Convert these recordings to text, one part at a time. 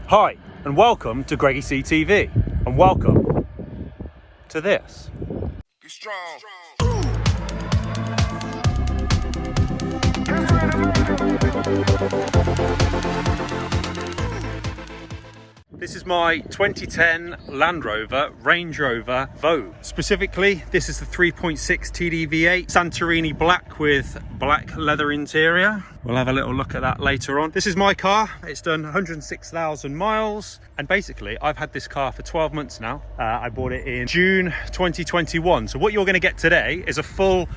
Hi, and welcome to Greggy CTV, and welcome to this. Be strong. This is my 2010 Land Rover Range Rover Vogue. Specifically, this is the 3.6 TD V8 Santorini black with black leather interior. We'll have a little look at that later on. This is my car. It's done 106,000 miles. And basically, I've had this car for 12 months now. I bought it in June 2021. So what you're gonna get today is a full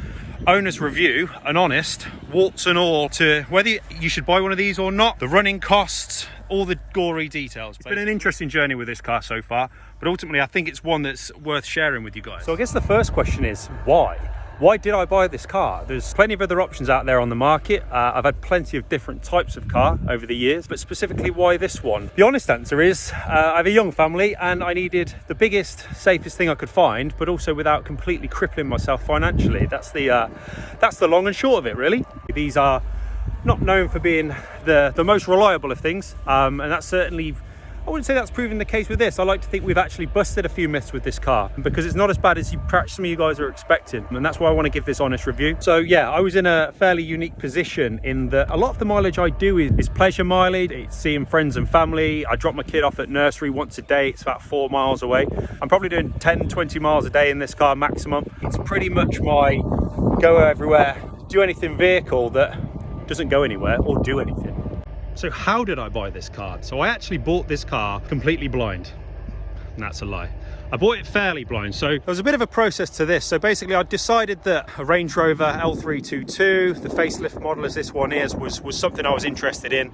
owner's review, an honest, warts and all, to whether you should buy one of these or not, the running costs, all the gory details. It's been an interesting journey with this car so far, but ultimately I think it's one that's worth sharing with you guys. So I guess the first question is, why? Why did I buy this car? There's plenty of other options out there on the market. I've had plenty of different types of car over the years, but specifically why this one? The honest answer is I have a young family and I needed the biggest, safest thing I could find, but also without completely crippling myself financially. That's the long and short of it, really. These are not known for being the most reliable of things, and that's certainly, I wouldn't say that's proven the case with this. I like to think we've actually busted a few myths with this car because it's not as bad as perhaps some of you guys are expecting, and that's why I want to give this honest review. So yeah, I was in a fairly unique position in that a lot of the mileage I do is pleasure mileage. It's seeing friends and family. I drop my kid off at nursery once a day. It's about 4 miles away. I'm probably doing 10-20 miles a day in this car maximum. It's pretty much my go everywhere, do anything vehicle that doesn't go anywhere or do anything. So how did I buy this car? So I actually bought this car completely blind, and that's a lie. I bought it fairly blind, so there was a bit of a process to this. So basically I decided that a Range Rover L322, the facelift model as this one is, was something I was interested in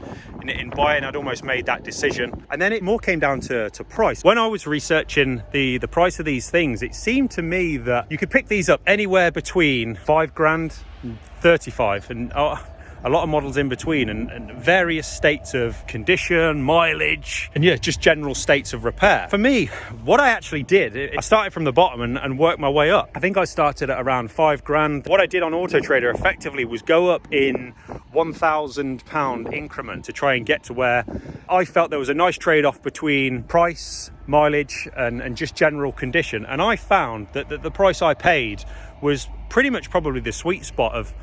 buying. I'd almost made that decision, and then it more came down to price. When I was researching the price of these things, it seemed to me that you could pick these up anywhere between 5 grand and 35, and a lot of models in between, and various states of condition, mileage, and yeah, just general states of repair. For me, what I actually did, I started from the bottom and worked my way up. I think I started at around 5 grand. What I did on Auto Trader effectively was go up in £1,000 increment to try and get to where I felt there was a nice trade-off between price, mileage, and just general condition. And I found that the price I paid was pretty much probably the sweet spot of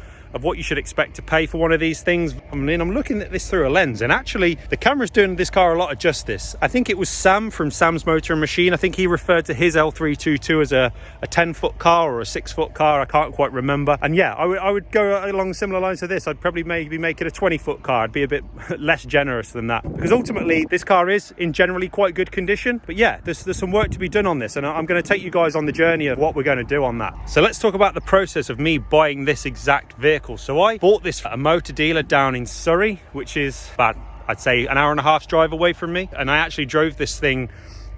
what you should expect to pay for one of these things. I mean, I'm looking at this through a lens, and actually the camera's doing this car a lot of justice. I think it was Sam from Sam's Motor and Machine. I think he referred to his L322 as a 10-foot car or a 6-foot car. I can't quite remember. And yeah, I would go along similar lines to this. I'd probably maybe make it a 20-foot car. I'd be a bit less generous than that, because ultimately this car is in generally quite good condition. But yeah, there's some work to be done on this, and I'm going to take you guys on the journey of what we're going to do on that. So let's talk about the process of me buying this exact vehicle. So I bought this at a motor dealer down in Surrey, which is about, I'd say, an hour and a half's drive away from me. And I actually drove this thing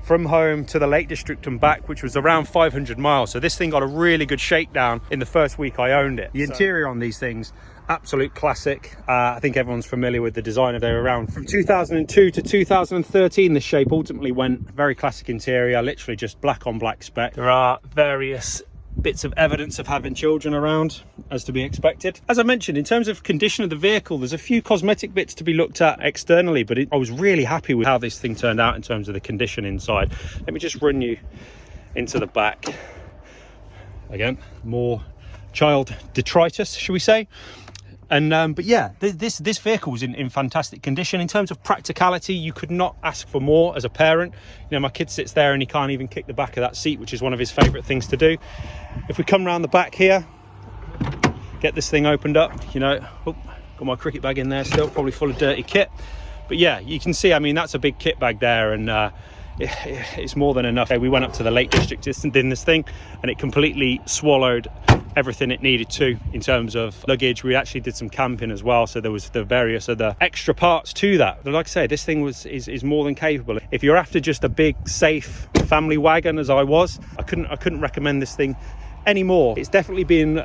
from home to the Lake District and back, which was around 500 miles. So this thing got a really good shakedown in the first week I owned it. The interior on these things, absolute classic. I think everyone's familiar with the design of their around from 2002 to 2013. The shape ultimately went very classic interior, literally just black on black spec. There are various bits of evidence of having children around, as to be expected. As I mentioned, in terms of condition of the vehicle, there's a few cosmetic bits to be looked at externally, but I was really happy with how this thing turned out in terms of the condition inside. Let me just run you into the back. Again, more child detritus, should we say. And but yeah, this vehicle was in fantastic condition. In terms of practicality, you could not ask for more as a parent. You know, my kid sits there and he can't even kick the back of that seat, which is one of his favorite things to do. If we come around the back here, get this thing opened up, you know, got my cricket bag in there still, probably full of dirty kit. But yeah, you can see, I mean, that's a big kit bag there, and it's more than enough. We went up to the Lake District in this thing, and it completely swallowed everything it needed to in terms of luggage. We actually did some camping as well, so there was the various other extra parts to that. But like I say, this thing is more than capable. If you're after just a big, safe family wagon, as I was, I couldn't recommend this thing anymore. It's definitely been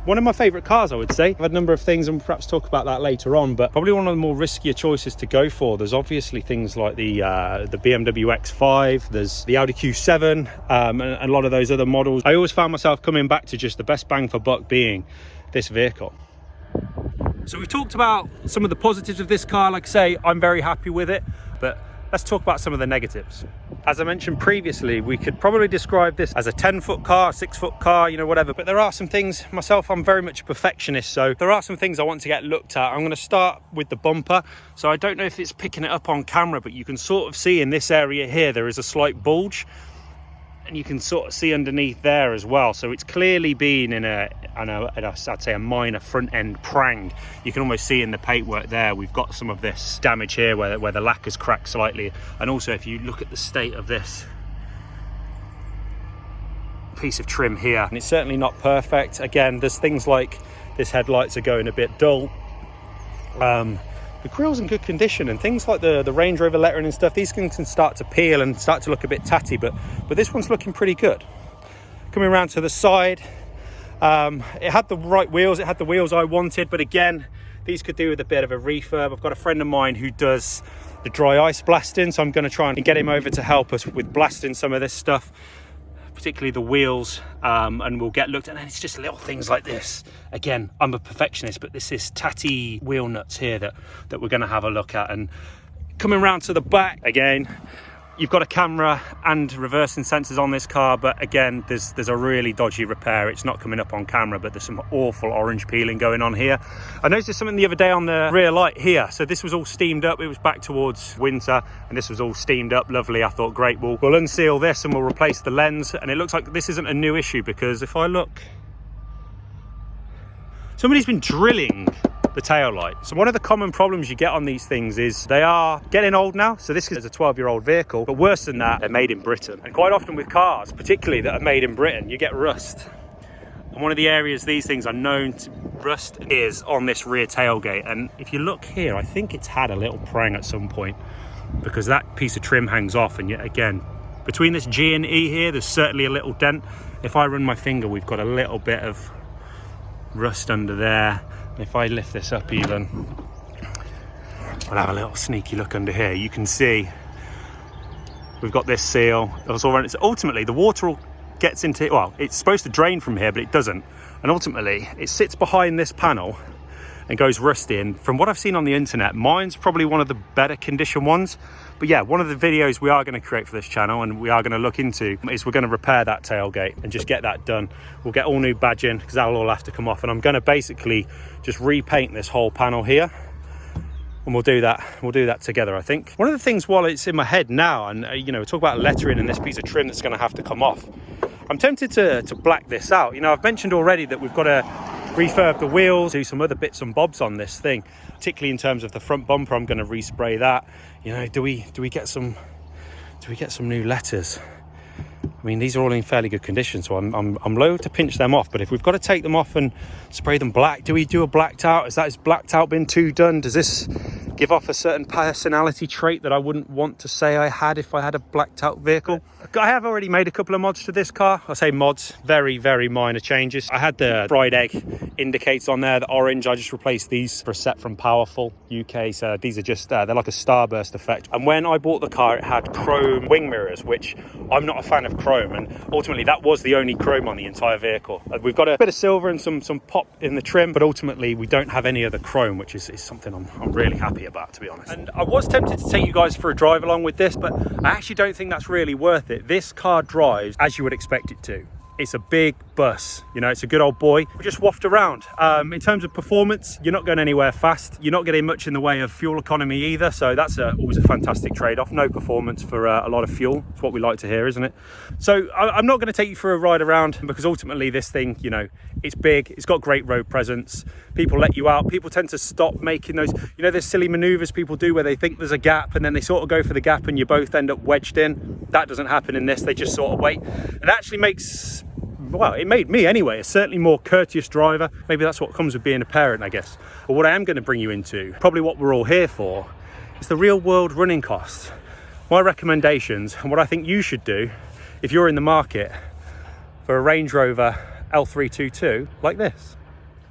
one of my favorite cars, I would say. I've had a number of things, and perhaps talk about that later on, but probably one of the more riskier choices to go for. There's obviously things like the BMW X5, there's the Audi Q7, and a lot of those other models. I always found myself coming back to just the best bang for buck being this vehicle. So we've talked about some of the positives of this car. Like I say, I'm very happy with it, but let's talk about some of the negatives. As I mentioned previously, we could probably describe this as a 10-foot car, 6-foot car, you know, whatever. But there are some things, myself, I'm very much a perfectionist, so there are some things I want to get looked at. I'm going to start with the bumper. So I don't know if it's picking it up on camera, but you can sort of see in this area here, there is a slight bulge. And you can sort of see underneath there as well. So it's clearly been in I'd say a minor front end prang. You can almost see in the paintwork there, we've got some of this damage here where the lacquer's cracked slightly. And also if you look at the state of this piece of trim here, and it's certainly not perfect. Again, there's things like this headlights are going a bit dull. The grill's in good condition, and things like the Range Rover lettering and stuff, these things can start to peel and start to look a bit tatty, but this one's looking pretty good. Coming around to the side, it had the right wheels, it had the wheels I wanted, but again, these could do with a bit of a refurb. I've got a friend of mine who does the dry ice blasting, so I'm going to try and get him over to help us with blasting some of this stuff, particularly the wheels, and we'll get looked at. And it's just little things like this. Again, I'm a perfectionist, but this is tatty wheel nuts here that we're going to have a look at. And coming around to the back, again, you've got a camera and reversing sensors on this car, but again, there's a really dodgy repair. It's not coming up on camera, but there's some awful orange peeling going on here. I noticed something the other day on the rear light here. So this was all steamed up. It was back towards winter, and this was all steamed up. Lovely. I thought, great, we'll unseal this and we'll replace the lens. And it looks like this isn't a new issue, because if I look, somebody's been drilling the tail light. So one of the common problems you get on these things is they are getting old now. So this is a 12-year-old vehicle, but worse than that, they're made in Britain. And quite often with cars, particularly that are made in Britain, you get rust. And one of the areas these things are known to rust is on this rear tailgate. And if you look here, I think it's had a little prang at some point, because that piece of trim hangs off. And yet again, between this G and E here, there's certainly a little dent. If I run my finger, we've got a little bit of rust under there. If I lift this up even, I'll have a little sneaky look under here. You can see we've got this seal. Ultimately, the water all gets into, well, it's supposed to drain from here, but it doesn't. And ultimately, it sits behind this panel and goes rusty. And from what I've seen on the internet, mine's probably one of the better condition ones. But yeah, one of the videos we are going to create for this channel and we are going to look into is we're going to repair that tailgate and just get that done. We'll get all new badging, because that'll all have to come off. And I'm going to basically just repaint this whole panel here. And we'll do that together, I think. One of the things while it's in my head now, and you know, talk about lettering and this piece of trim that's going to have to come off, I'm tempted to black this out. You know, I've mentioned already that we've got to refurb the wheels, do some other bits and bobs on this thing, particularly in terms of the front bumper. I'm going to respray that. You know, do we get some new letters? I mean, these are all in fairly good condition, so I'm loath to pinch them off. But if we've got to take them off and spray them black, do we do a blacked out? Has blacked out been too done? Does this give off a certain personality trait that I wouldn't want to say I had if I had a blacked out vehicle? I have already made a couple of mods to this car. I say mods, very, very minor changes. I had the fried egg indicators on there, the orange. I just replaced these for a set from Powerful UK. So these are just, they're like a starburst effect. And when I bought the car, it had chrome wing mirrors, which I'm not a fan of chrome. And ultimately that was the only chrome on the entire vehicle. We've got a bit of silver and some pop in the trim, but ultimately we don't have any other chrome, which is something I'm really happy about, to be honest. And I was tempted to take you guys for a drive along with this, but I actually don't think that's really worth it. This car drives as you would expect it to. It's a big bus, you know, it's a good old boy. We just waft around. In terms of performance, you're not going anywhere fast. You're not getting much in the way of fuel economy either. So that's always a fantastic trade-off. No performance for a lot of fuel. It's what we like to hear, isn't it? So I'm not going to take you for a ride around, because ultimately this thing, you know, it's big. It's got great road presence. People let you out. People tend to stop making those, you know, there's silly maneuvers people do where they think there's a gap and then they sort of go for the gap and you both end up wedged in. That doesn't happen in this. They just sort of wait. It actually makes, well, it made me anyway a certainly more courteous driver. Maybe that's what comes with being a parent, I guess. But what I am going to bring you into, probably what we're all here for, is the real world running costs. My recommendations and what I think you should do if you're in the market for a Range Rover L322 like this.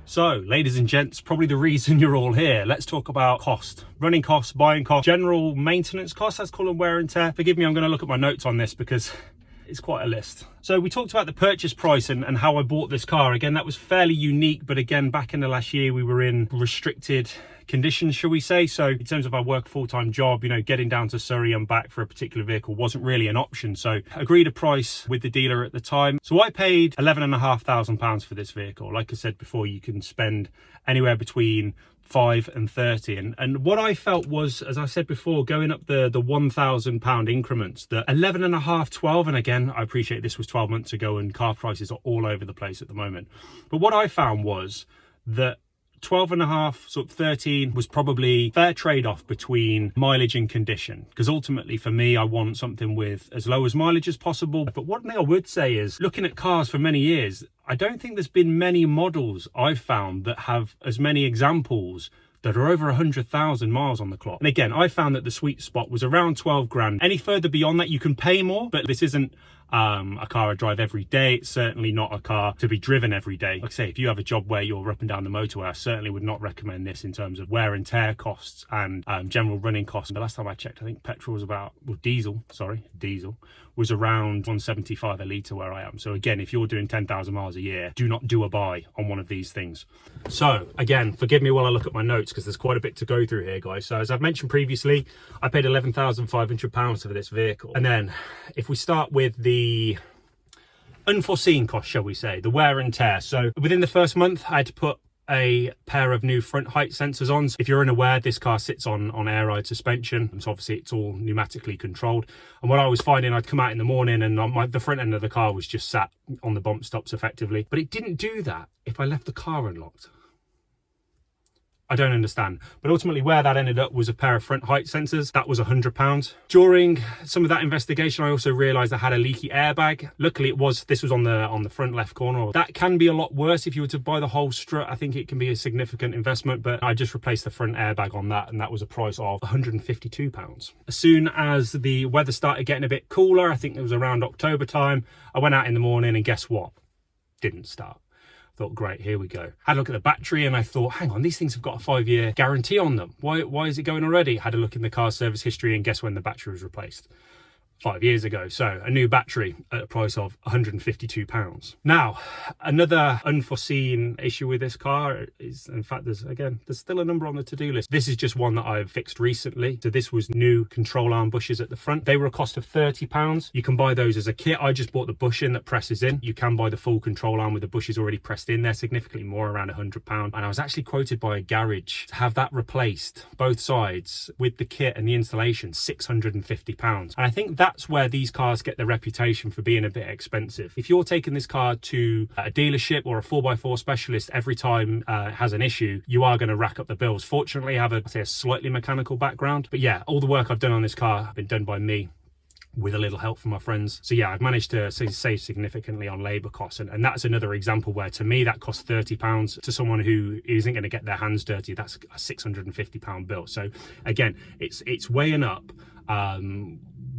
So, ladies and gents, probably the reason you're all here, let's talk about cost. Running costs, buying costs, general maintenance costs, let's call them wear and tear. Forgive me, I'm going to look at my notes on this because it's quite a list. So we talked about the purchase price and how I bought this car. Again, that was fairly unique, but again, back in the last year, we were in restricted conditions, shall we say. So in terms of our work full-time job, you know, getting down to Surrey and back for a particular vehicle wasn't really an option. So agreed a price with the dealer at the time. So I paid £11,500 for this vehicle. Like I said before, you can spend anywhere between 5 and 30, and what I felt was, as I said before, going up the £1,000 increments, the 11.5, 12, and again, I appreciate this was 12 months ago and car prices are all over the place at the moment, but what I found was that 12.5, sort of 13 was probably fair trade-off between mileage and condition, because ultimately for me, I want something with as low as mileage as possible. But one thing I would say is, looking at cars for many years, I don't think there's been many models I've found that have as many examples that are over 100,000 miles on the clock. And again, I found that the sweet spot was around 12 grand. Any further beyond that, you can pay more, but this isn't a car I drive every day. It's certainly not a car to be driven every day. Like I say, if you have a job where you're up and down the motorway, I certainly would not recommend this in terms of wear and tear costs and general running costs. The last time I checked, I think petrol was about, well, diesel was around 175 a litre where I am. So again, if you're doing 10,000 miles a year, do not do a buy on one of these things. So again, forgive me while I look at my notes, because there's quite a bit to go through here, guys. So as I've mentioned previously, I paid £11,500 for this vehicle. And then if we start with the unforeseen cost, shall we say, the wear and tear. So within the first month, I had to put a pair of new front height sensors on. So if you're unaware, this car sits on air ride suspension, so obviously it's all pneumatically controlled. And what I was finding, I'd come out in the morning and the front end of the car was just sat on the bump stops effectively, but it didn't do that if I left the car unlocked. I don't understand. But ultimately where that ended up was a pair of front height sensors. That was £100. During some of that investigation, I also realized I had a leaky airbag. Luckily this was on the front left corner. That can be a lot worse if you were to buy the whole strut. I think it can be a significant investment, but I just replaced the front airbag on that, and that was a price of £152. As soon as the weather started getting a bit cooler, I think it was around October time, I went out in the morning and guess what? Didn't start. Thought, great, here we go. Had a look at the battery and I thought, hang on, these things have got a 5-year guarantee on them. Why is it going already? Had a look in the car service history and guess when the battery was replaced? 5 years ago. So a new battery at a price of £152. Now, another unforeseen issue with this car is, in fact, there's still a number on the to-do list. This is just one that I've fixed recently. So this was new control arm bushes at the front. They were a cost of £30. You can buy those as a kit. I just bought the bushing that presses in. You can buy the full control arm with the bushes already pressed in. They're significantly more, around £100. And I was actually quoted by a garage to have that replaced, both sides, with the kit and the installation, £650. And I think that's where these cars get their reputation for being a bit expensive. If you're taking this car to a dealership or a 4x4 specialist every time it has an issue, you are going to rack up the bills. Fortunately, I have a slightly mechanical background, but yeah, all the work I've done on this car has been done by me with a little help from my friends. So yeah, I've managed to save significantly on labour costs, and that's another example where, to me, that costs £30. To someone who isn't going to get their hands dirty, that's a £650 bill. So again, it's weighing up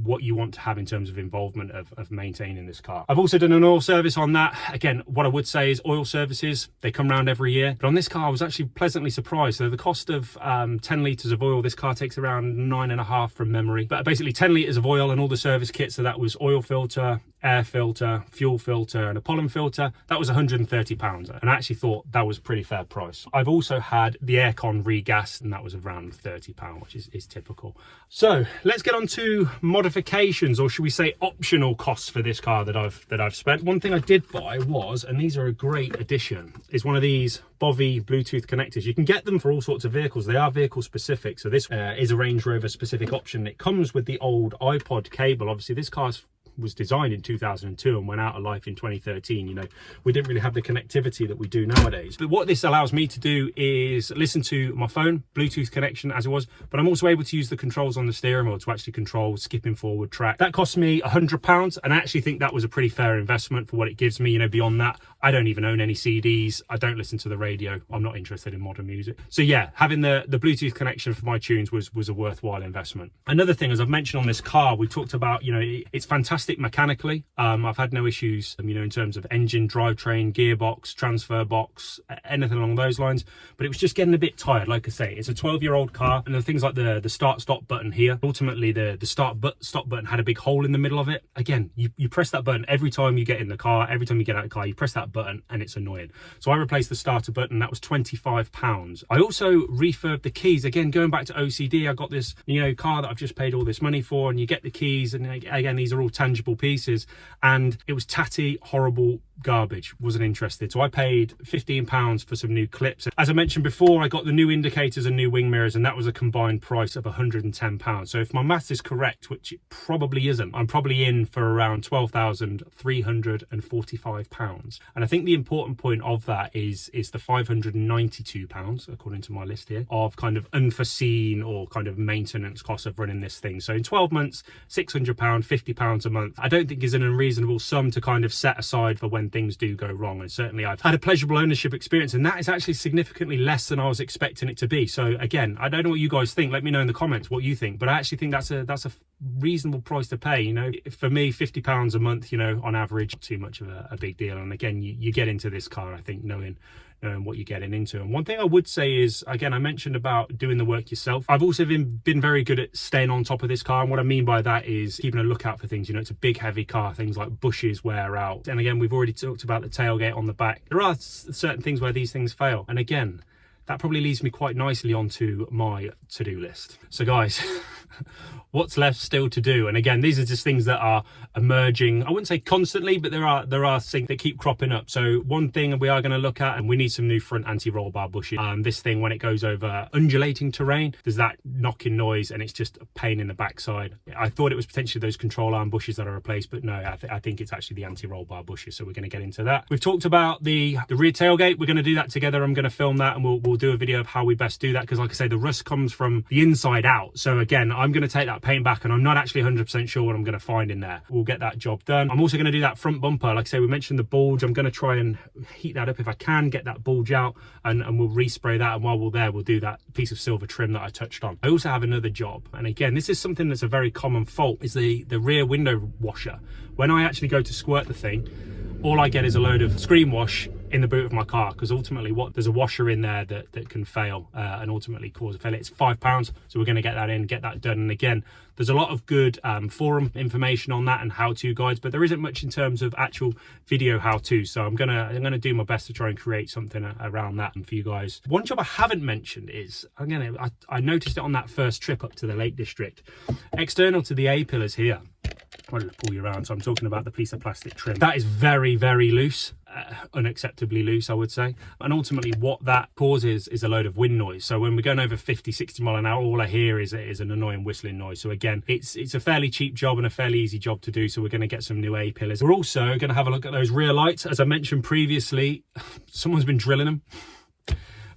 what you want to have in terms of involvement of maintaining this car. I've also done an oil service on that. Again, what I would say is oil services, they come around every year, but on this car I was actually pleasantly surprised. So the cost of 10 litres of oil, this car takes around 9.5 from memory, but basically 10 litres of oil and all the service kits. So that was oil filter, air filter, fuel filter and a pollen filter. That was £130, and I actually thought that was a pretty fair price. I've also had the aircon regassed, and that was around £30, which is typical. So let's get on to modifications, or should we say optional costs for this car that I've spent. One thing I did buy was, and these are a great addition, is one of these Bovie Bluetooth connectors. You can get them for all sorts of vehicles. They are vehicle specific. So this is a Range Rover specific option. It comes with the old iPod cable. Obviously this car's was designed in 2002 and went out of life in 2013. You know, we didn't really have the connectivity that we do nowadays. But what this allows me to do is listen to my phone, Bluetooth connection as it was, but I'm also able to use the controls on the steering wheel to actually control skipping forward track. That cost me £100, and I actually think that was a pretty fair investment for what it gives me. You know, beyond that, I don't even own any CDs. I don't listen to the radio. I'm not interested in modern music. So yeah, having the Bluetooth connection for my tunes was a worthwhile investment. Another thing, as I've mentioned on this car, we talked about, you know, it's fantastic fantastic mechanically. I've had no issues, you know, in terms of engine, drivetrain, gearbox, transfer box, anything along those lines. But it was just getting a bit tired. Like I say, it's a 12-year-old car, and the things like the start-stop button here, ultimately the stop button had a big hole in the middle of it. Again, you press that button every time you get in the car, every time you get out of the car, you press that button and it's annoying. So I replaced the starter button. That was £25. I also refurbed the keys. Again, going back to OCD, I got this, you know, car that I've just paid all this money for, and you get the keys, and again, these are all tangible pieces, and it was tatty, horrible garbage. Wasn't interested. So I paid £15 for some new clips. As I mentioned before, I got the new indicators and new wing mirrors, and that was a combined price of £110. So if my maths is correct, which it probably isn't, I'm probably in for around £12,345. And I think the important point of that is the £592, according to my list here, of kind of unforeseen or kind of maintenance costs of running this thing. So in 12 months, £600, £50 a month, I don't think is an unreasonable sum to kind of set aside for when things do go wrong. And certainly I've had a pleasurable ownership experience, and that is actually significantly less than I was expecting it to be. So again, I don't know what you guys think. Let me know in the comments what you think, but I actually think that's a reasonable price to pay. You know, for me, £50 a month, you know, on average, too much of a big deal. And again, you get into this car, I think, knowing what you're getting into. And one thing I would say is, again, I mentioned about doing the work yourself. I've also been very good at staying on top of this car, and what I mean by that is keeping a lookout for things. You know, it's a big heavy car, things like bushes wear out, and again, we've already talked about the tailgate on the back. There are certain things where these things fail, and again, that probably leads me quite nicely onto my to-do list. So guys, what's left still to do? And again, these are just things that are emerging. I wouldn't say constantly, but there are things that keep cropping up. So one thing we are going to look at, and we need some new front anti-roll bar bushes. This thing, when it goes over undulating terrain, there's that knocking noise, and it's just a pain in the backside. I thought it was potentially those control arm bushes that are replaced, but no, I think it's actually the anti-roll bar bushes. So we're going to get into that. We've talked about the rear tailgate. We're going to do that together. I'm going to film that, and we'll do a video of how we best do that, because like I say, the rust comes from the inside out. So again, I'm going to take that paint back, and I'm not actually 100% sure what I'm going to find in there. We'll get that job done. I'm also going to do that front bumper. Like I say, we mentioned the bulge. I'm going to try and heat that up if I can, get that bulge out, and we'll respray that. And while we're there, we'll do that piece of silver trim that I touched on. I also have another job, and again, this is something that's a very common fault, is the rear window washer. When I actually go to squirt the thing, all I get is a load of screen wash in the boot of my car, because ultimately there's a washer in there that can fail and ultimately cause a failure. It's £5, so we're going to get that in, get that done. And again, there's a lot of good forum information on that and how-to guides, but there isn't much in terms of actual video how-to. So I'm gonna do my best to try and create something around that for you guys. One job I haven't mentioned is, again, I noticed it on that first trip up to the Lake District. External to the A pillars here, I'll just pull you around. So I'm talking about the piece of plastic trim. That is very, very loose. Unacceptably loose, I would say. And ultimately what that causes is a load of wind noise. So when we're going over 50-60 mile an hour, all I hear is an annoying whistling noise. So again, it's a fairly cheap job and a fairly easy job to do. So we're going to get some new A pillars. We're also going to have a look at those rear lights. As I mentioned previously, someone's been drilling them.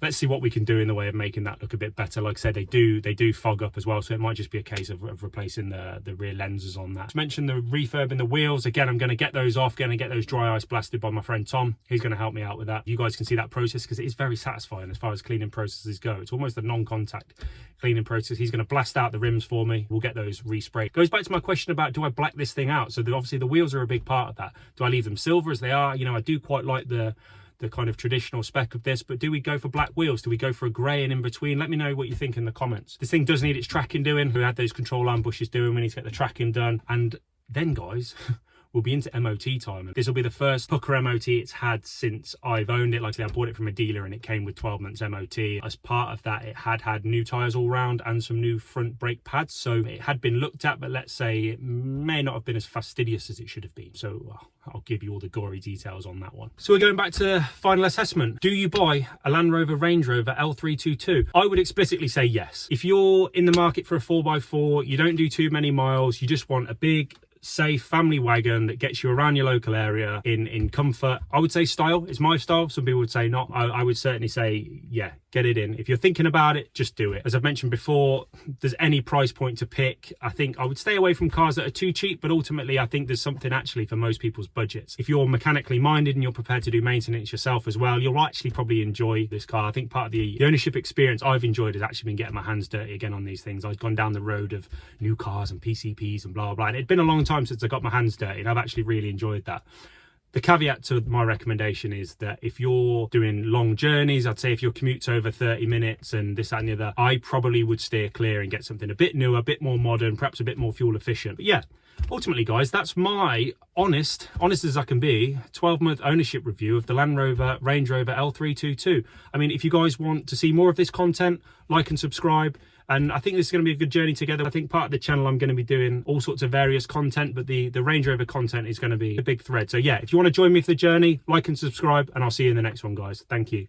Let's see what we can do in the way of making that look a bit better. Like I said, they do fog up as well, so it might just be a case of replacing the rear lenses on that. Just mentioned the refurb in the wheels. Again, I'm going to get those off, going to get those dry ice blasted by my friend Tom. He's going to help me out with that. You guys can see that process, because it is very satisfying as far as cleaning processes go. It's almost a non-contact cleaning process. He's going to blast out the rims for me. We'll get those resprayed. Goes back to my question about, do I black this thing out? So obviously the wheels are a big part of that. Do I leave them silver as they are? You know, I do quite like the kind of traditional spec of this, but do we go for black wheels? Do we go for a grey and in between? Let me know what you think in the comments. This thing does need its tracking doing. We had those control arm bushes doing. We need to get the tracking done. And then, guys, we'll be into MOT time. This will be the first pucker MOT it's had since I've owned it. Like I said, I bought it from a dealer and it came with 12 months MOT. As part of that, it had new tyres all round and some new front brake pads. So it had been looked at, but let's say it may not have been as fastidious as it should have been. So I'll give you all the gory details on that one. So we're going back to final assessment. Do you buy a Land Rover Range Rover L322? I would explicitly say yes. If you're in the market for a 4x4, you don't do too many miles, you just want a big, safe family wagon that gets you around your local area in comfort. I would say style is my style. Some people would say not. I would certainly say, yeah, get it in. If you're thinking about it, just do it. As I've mentioned before, there's any price point to pick. I think I would stay away from cars that are too cheap, but ultimately I think there's something actually for most people's budgets. If you're mechanically minded and you're prepared to do maintenance yourself as well, you'll actually probably enjoy this car. I think part of the ownership experience I've enjoyed has actually been getting my hands dirty again on these things. I've gone down the road of new cars and PCPs and blah, blah, and it'd been a long time since I got my hands dirty, and I've actually really enjoyed that. The caveat to my recommendation is that if you're doing long journeys, I'd say if your commute's over 30 minutes and this, that and the other, I probably would steer clear and get something a bit newer, a bit more modern, perhaps a bit more fuel efficient. But yeah, ultimately, guys, that's my honest as I can be, 12-month ownership review of the Range Rover L322. I mean, if you guys want to see more of this content, like and subscribe. And I think this is going to be a good journey together. I think part of the channel I'm going to be doing all sorts of various content, but the Range Rover content is going to be a big thread. So yeah, if you want to join me for the journey, like and subscribe, and I'll see you in the next one, guys. Thank you.